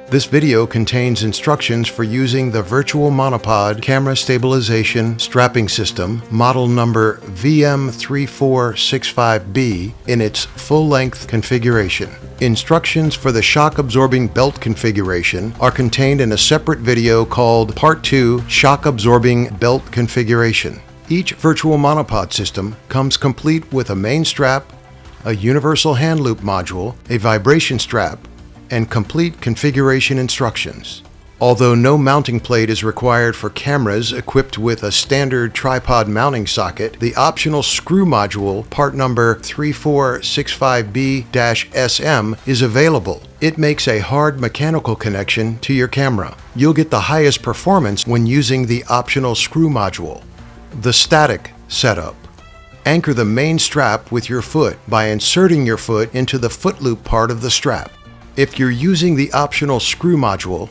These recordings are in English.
This video contains instructions for using the VirtualMonopod camera stabilization strapping system, model number VM3465B, in its full-length configuration. Instructions for the shock-absorbing belt configuration are contained in a separate video called Part 2 Shock-Absorbing Belt Configuration. Each VirtualMonopod system comes complete with a main strap, a universal hand loop module, a vibration strap, and complete configuration instructions. Although no mounting plate is required for cameras equipped with a standard tripod mounting socket, the optional screw module, part number 3465B-SM, is available. It makes a hard mechanical connection to your camera. You'll get the highest performance when using the optional screw module. The static setup. Anchor the main strap with your foot by inserting your foot into the foot loop part of the strap. If you're using the optional screw module,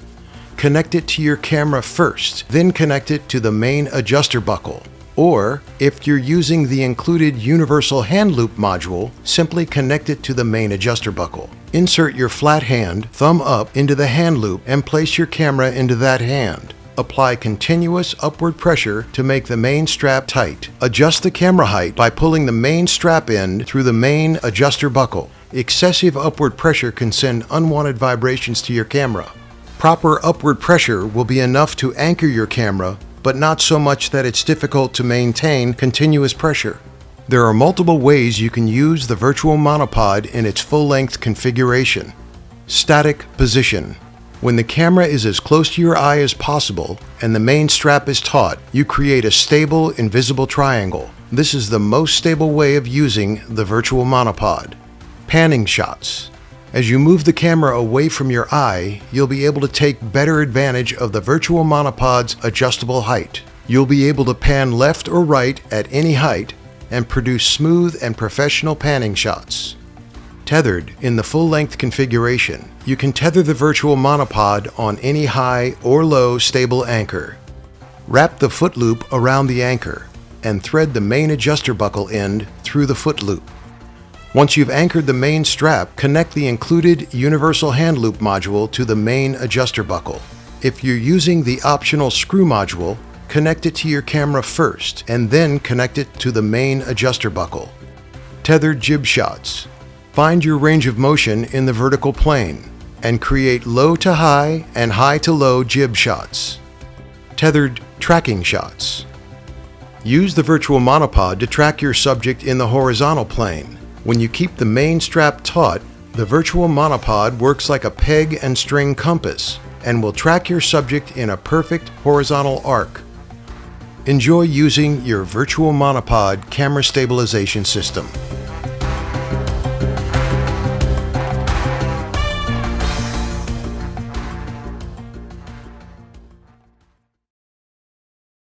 connect it to your camera first, then connect it to the main adjuster buckle. Or, if you're using the included universal hand loop module, simply connect it to the main adjuster buckle. Insert your flat hand, thumb up, into the hand loop and place your camera into that hand. Apply continuous upward pressure to make the main strap tight. Adjust the camera height by pulling the main strap end through the main adjuster buckle. Excessive upward pressure can send unwanted vibrations to your camera. Proper upward pressure will be enough to anchor your camera, but not so much that it's difficult to maintain continuous pressure. There are multiple ways you can use the VirtualMonopod in its full-length configuration. Static position. When the camera is as close to your eye as possible and the main strap is taut, you create a stable, invisible triangle. This is the most stable way of using the VirtualMonopod. Panning shots. As you move the camera away from your eye, you'll be able to take better advantage of the VirtualMonopod's adjustable height. You'll be able to pan left or right at any height and produce smooth and professional panning shots. Tethered. In the full-length configuration, you can tether the VirtualMonopod on any high or low stable anchor. Wrap the foot loop around the anchor and thread the main adjuster buckle end through the foot loop. Once you've anchored the main strap, connect the included universal hand loop module to the main adjuster buckle. If you're using the optional screw module, connect it to your camera first and then connect it to the main adjuster buckle. Tethered jib shots. Find your range of motion in the vertical plane and create low to high and high to low jib shots. Tethered tracking shots. Use the VirtualMonopod to track your subject in the horizontal plane. When you keep the main strap taut, the VirtualMonopod works like a peg and string compass and will track your subject in a perfect horizontal arc. Enjoy using your VirtualMonopod camera stabilization system.